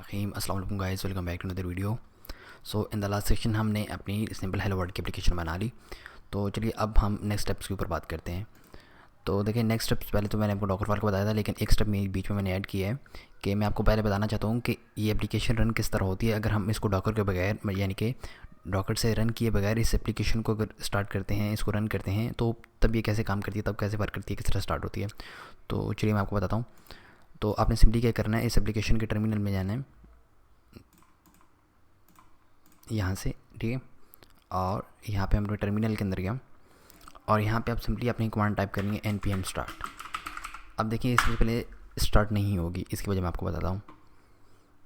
रहीम अस्सलाम वालेकुम guys, welcome back to another video. So in the last section हमने अपनी सिंपल हेलो वर्ल्ड की एप्लीकेशन बना ली। तो चलिए अब हम नेक्स्ट स्टेप्स के ऊपर बात करते हैं। तो देखिए नेक्स्ट स्टेप्स पहले तो मैंने आपको डॉकर फाइल को बताया था, लेकिन एक स्टेप में बीच में मैंने ऐड किया है कि मैं आपको पहले बताना चाहता हूँ कि ये एप्लीकेशन रन किस तरह होती है अगर हम इसको डॉकर के बगैर यानी कि डॉकर से रन किए बगैर इस एप्लीकेशन को अगर स्टार्ट करते हैं, इसको रन करते हैं, तो तब ये कैसे काम करती है, तब कैसे वर्क करती है, किस तरह स्टार्ट होती है। तो चलिए मैं आपको बताता हूँ। तो आपने सिंपली क्या करना है, इस एप्लीकेशन के टर्मिनल में जाना है यहाँ से, ठीक है। और यहाँ पे हम टर्मिनल के अंदर गया और यहाँ पे आप सिंपली अपनी कमांड टाइप करनी है npm स्टार्ट। अब देखिए इससे पहले स्टार्ट नहीं होगी, इसकी वजह मैं आपको बताता हूँ।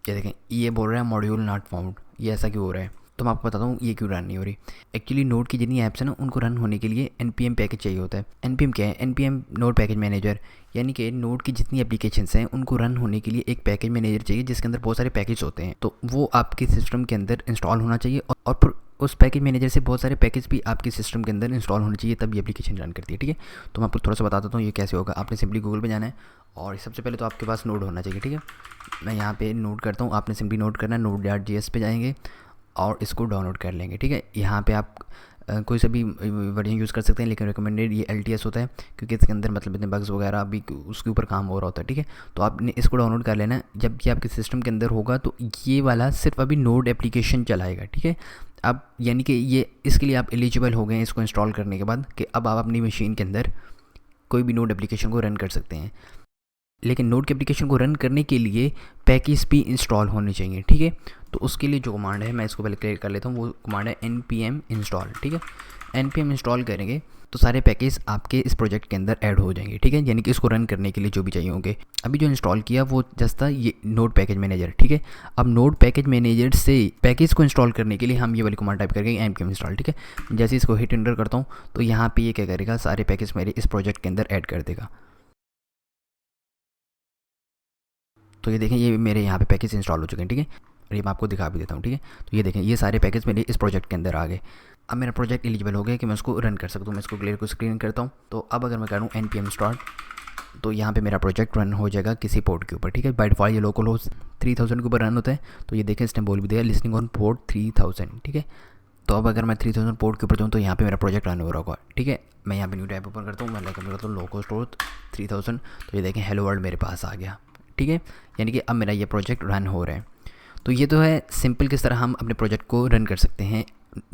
ये देखें ये बोल रहा है मॉड्यूल नॉट फाउंड, ये ऐसा क्यों हो रहा है, तो मैं आपको बताता हूँ ये क्यों रन नहीं हो रही। एक्चुअली नोड की जितनी ऐप्स हैं ना, उनको रन होने के लिए npm पैकेज चाहिए होता है। npm क्या है? npm नोड पैकेज मैनेजर, यानी कि नोड की जितनी एप्लीकेशंस हैं उनको रन होने के लिए एक पैकेज मैनेजर चाहिए जिसके अंदर बहुत सारे पैकेज होते हैं। तो वो आपके सिस्टम के अंदर इंस्टॉल होना चाहिए और फिर उस पैकेज मैनेजर से बहुत सारे पैकेज भी आपके सिस्टम के अंदर इंस्टॉल होने चाहिए, तब ये एप्लीकेशन रन करती है, ठीक है। तो मैं आपको थोड़ा सा बता देता हूँ ये कैसे होगा। आपने सिंपली गूगल पे जाना है और सबसे पहले तो आपके पास नोड होना चाहिए, ठीक है। मैं यहाँ पे नोड करता हूँ, आपने सिंपली नोड करना है, node.js पे जाएंगे और इसको डाउनलोड कर लेंगे, ठीक है। यहाँ पे आप कोई सा भी वर्जन यूज़ कर सकते हैं, लेकिन रिकमेंडेड ये LTS होता है क्योंकि इसके अंदर मतलब इतने बग्स वगैरह अभी उसके ऊपर काम हो रहा होता है, ठीक है। तो आपने इसको डाउनलोड कर लेना है। जब ये आपके सिस्टम के अंदर होगा तो ये वाला सिर्फ अभी नोड एप्लीकेशन चलाएगा, ठीक है। अब यानी कि ये इसके लिए आप एलिजिबल हो गए हैं इसको इंस्टॉल करने के बाद कि अब आप अपनी मशीन के अंदर कोई भी नोड एप्लीकेशन को रन कर सकते हैं। लेकिन नोड की एप्लीकेशन को रन करने के लिए पैकेज भी इंस्टॉल होने चाहिए, ठीक है। तो उसके लिए जो कमांड है मैं इसको पहले क्लियर कर लेता हूँ, वो कमांड है npm इंस्टॉल, ठीक है। npm इंस्टॉल करेंगे तो सारे पैकेज आपके इस प्रोजेक्ट के अंदर ऐड हो जाएंगे, ठीक है। यानी कि इसको रन करने के लिए जो भी चाहिए होंगे। अभी जो इंस्टॉल किया वो जस्ट था ये नोड पैकेज मैनेजर, ठीक है। अब नोड पैकेज मैनेजर से पैकेज को इंस्टॉल करने के लिए हम ये वाली कमांड टाइप करेंगे npm इंस्टॉल, ठीक है। जैसे इसको हिट एंटर करता हूँ तो यहाँ पे ये क्या करेगा, सारे पैकेज मेरे इस प्रोजेक्ट के अंदर ऐड कर देगा। तो ये देखें ये मेरे यहाँ पे पैकेज इंस्टॉल हो चुके हैं, ठीक है। और ये मैं आपको दिखा भी देता हूँ, ठीक है। तो ये देखें ये सारे पैकेज मेरे इस प्रोजेक्ट के अंदर आ गए। अब मेरा प्रोजेक्ट एलिजिबल हो गया कि मैं उसको रन कर सकता हूँ। मैं इसको क्लियर को स्क्रीन करता हूँ। तो अब अगर मैं करूँ npm स्टार्ट तो यहाँ पे मेरा प्रोजेक्ट रन हो जाएगा किसी पोर्ट के ऊपर, ठीक है। बाय डिफ़ॉल्ट ये लोकल होस्ट 3000 के ऊपर रन होता है। तो ये देखें इसने बोल भी दिया लिसनिंग ऑन पोर्ट 3000, ठीक है। तो अब अगर मैं 3000 पोर्ट के ऊपर जाऊँ तो यहाँ पे मेरा प्रोजेक्ट रन हो रहा होगा, ठीक है। मैं यहाँ पे न्यू टैब ओपन करता हूँ, मैं करता हूँ लोकल स्टोर 3000। तो ये देखें हेलो वर्ल्ड मेरे पास आ गया, ठीक है। यानी कि अब मेरा ये प्रोजेक्ट रन हो रहा है। तो ये तो है सिंपल किस तरह हम अपने प्रोजेक्ट को रन कर सकते हैं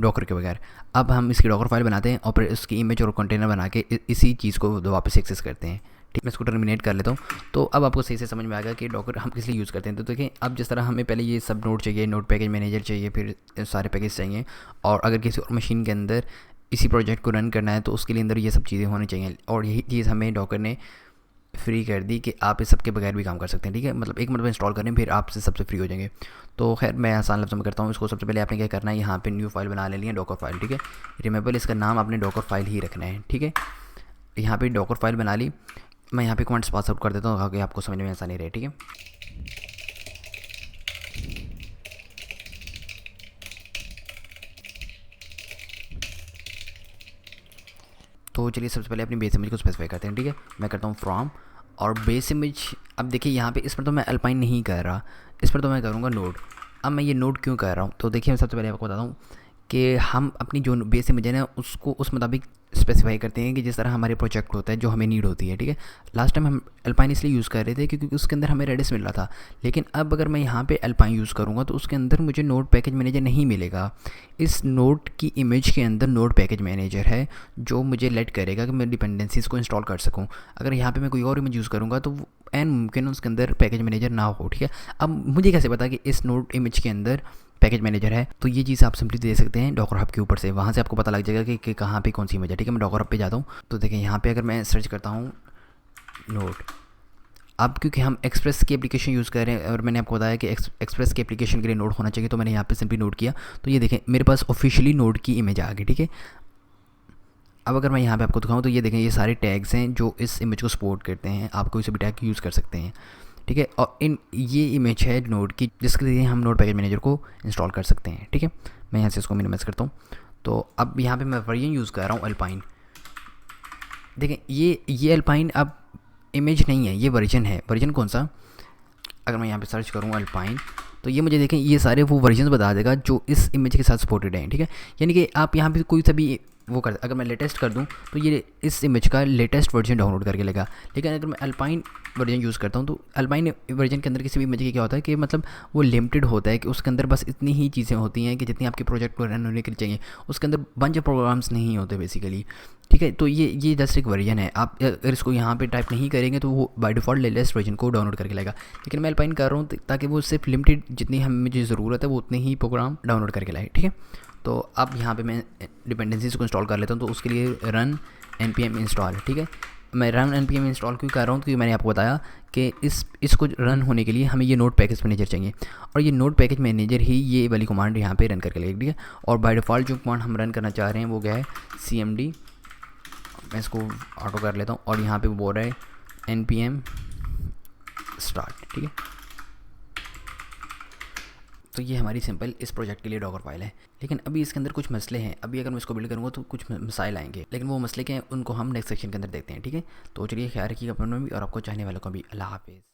डॉकर के बगैर। अब हम इसकी डॉकर फाइल बनाते हैं और फिर उसकी इमेज और कंटेनर बना के इसी चीज़ को वापस एक्सेस करते हैं, ठीक। मैं इसको टर्मिनेट कर लेता हूँ। तो अब आपको सही से समझ में आ गया कि डॉकर हम किस लिए यूज़ करते हैं। तो देखिए अब जिस तरह हमें पहले ये सब नोड चाहिए, नोड पैकेज मैनेजर चाहिए, फिर सारे पैकेज चाहिए, और अगर किसी और मशीन के अंदर इसी प्रोजेक्ट को रन करना है तो उसके लिए अंदर ये सब चीज़ें होनी चाहिए। और यही चीज़ हमें डॉकर ने फ्री कर दी कि आप इस सब के बगैर भी काम कर सकते हैं, ठीक है। मतलब एक मतलब इंस्टॉल करें फिर आपसे सबसे फ्री हो जाएंगे। तो खैर मैं आसान लफ्ज़ों में करता हूँ इसको। सबसे पहले आपने क्या करना है, यहाँ पे न्यू फाइल बना लेनी है डॉकर फाइल, ठीक है। रिमेंबर इसका नाम आपने डॉकर फाइल ही रखना है, ठीक है। यहाँ पे डॉकर फाइल बना ली। मैं यहाँ पे कमेंट्स पास आउट कर देता हूँ ताकि आपको समझ में आसानी रहे, ठीक है। तो चलिए सबसे पहले अपनी बेस इमेज को स्पेसिफाई करते हैं, ठीक है। मैं करता हूँ फ्रॉम और बेस इमेज। अब देखिए यहाँ पे इस पर तो मैं अल्पाइन नहीं कर रहा, इस पर तो मैं करूँगा नोड। अब मैं ये नोड क्यों कर रहा हूँ, तो देखिए मैं सबसे पहले आपको बताता हूँ कि हम अपनी जो बेस इमेज है ना उसको उस मुताबिक स्पेसिफाई करते हैं कि जिस तरह हमारे प्रोजेक्ट होता है जो हमें नीड होती है, ठीक है। लास्ट टाइम हम अल्पाइन इसलिए यूज़ कर रहे थे क्योंकि उसके अंदर हमें रेडिस मिल रहा था। लेकिन अब अगर मैं यहाँ पे अल्पाइन यूज़ करूँगा तो उसके अंदर मुझे नोड पैकेज मैनेजर नहीं मिलेगा। इस नोड की इमेज के अंदर नोड पैकेज मैनेजर है जो मुझे लेट करेगा कि मैं डिपेंडेंसीज़ को इंस्टॉल कर सकूँ। अगर यहाँ पे मैं कोई और इमेज यूज़ करूँगा तो एन मुमकिन उसके अंदर पैकेज मैनेजर ना हो, ठीक है। अब मुझे कैसे पता कि इस नोड इमेज के अंदर पैकेज मैनेजर है, तो ये चीज़ आप सिंपली दे सकते हैं डॉकर हब के ऊपर से। वहाँ से आपको पता लग जाएगा कि कहाँ पे कौन सी इमेज है, ठीक है। मैं डॉकर हब पे जाता हूँ तो देखें यहाँ पे अगर मैं सर्च करता हूँ नोड, अब क्योंकि हम एक्सप्रेस की एप्लीकेशन यूज़ कर रहे हैं और मैंने आपको बताया कि एक्सप्रेस की एप्लीकेशन के लिए नोड होना चाहिए, तो मैंने यहाँ पे सिंपली नोड किया। तो ये देखें मेरे पास ऑफिशियली नोड की इमेज आ गई, ठीक है। अब अगर मैं यहाँ पे आपको दिखाऊँ तो ये देखें ये सारे टैग्स हैं जो इस इमेज को सपोर्ट करते हैं। आप कोई से भी टैग यूज़ कर सकते हैं, ठीक है। और ये इमेज है नोड की जिसके लिए हम नोड पैकेज मैनेजर को इंस्टॉल कर सकते हैं, ठीक है। मैं यहाँ से इसको मिनिमाइज करता हूँ। तो अब यहाँ पे मैं वर्जन यूज़ कर रहा हूँ अल्पाइन। देखें ये अल्पाइन अब इमेज नहीं है, ये वर्जन है। वर्जन कौन सा, अगर मैं यहाँ पे सर्च करूँ अल्पाइन तो ये मुझे देखें ये सारे वो वर्जन बता देगा जो इस इमेज के साथ सपोर्टेड हैं, ठीक है। यानी कि आप यहाँ पे कोई सा भी वो कर, अगर मैं लेटेस्ट कर दूँ तो ये इस इमेज का लेटेस्ट वर्जन डाउनलोड करके लेगा। लेकिन अगर मैं अल्पाइन वर्जन यूज़ करता हूँ तो अल्पाइन वर्जन के अंदर किसी भी इमेज के क्या होता है कि मतलब वो लिमिटेड होता है कि उसके अंदर बस इतनी ही चीज़ें होती हैं कि जितनी आपके प्रोजेक्ट को रन होने के लिए चाहिए, उसके अंदर बंच प्रोग्राम्स नहीं होते बेसिकली, ठीक है। तो ये जस्ट एक वर्जन है। आप अगर इसको यहाँ पे टाइप नहीं करेंगे तो वो बाय डिफ़ॉल्ट लेटेस्ट वर्जन को डाउनलोड करके लाएगा। लेकिन मैं अल्पाइन कर रहा हूँ ताकि वो सिर्फ लिमिटेड जितनी हमें मुझे ज़रूरत है वो उतने ही प्रोग्राम डाउनलोड करके लाए, ठीक है। तो अब यहाँ पे मैं डिपेंडेंसीज को इंस्टॉल कर लेता हूँ। तो उसके लिए रन npm इंस्टॉल, ठीक है। मैं रन npm इंस्टॉल क्यों कर रहा हूँ, क्योंकि मैंने आपको बताया कि इसको रन होने के लिए हमें ये नोड पैकेज मैनेजर चाहिए, और ये नोड पैकेज मैनेजर ही ये वाली कमांड यहाँ पे रन करके लगेगी, ठीक है। और बाय डिफ़ॉल्ट जो कमांड हम रन करना चाह रहे हैं वो क्या है, cmd। मैं इसको ऑटो कर लेता हूँ और यहाँ पे वो बोल रहा है npm स्टार्ट, ठीक है। तो ये हमारी सिंपल इस प्रोजेक्ट के लिए डॉकर फाइल है। लेकिन अभी इसके अंदर कुछ मसले हैं। अभी अगर मैं इसको बिल्ड करूँगा तो कुछ मसाइल आएंगे, लेकिन वो मसले क्या हैं उनको हम नेक्स्ट सेक्शन के अंदर देखते हैं, ठीक है। तो चलिए ख्याल रखिएगा अपने में भी और आपको चाहने वालों का भी। अल्लाह हाफिज़।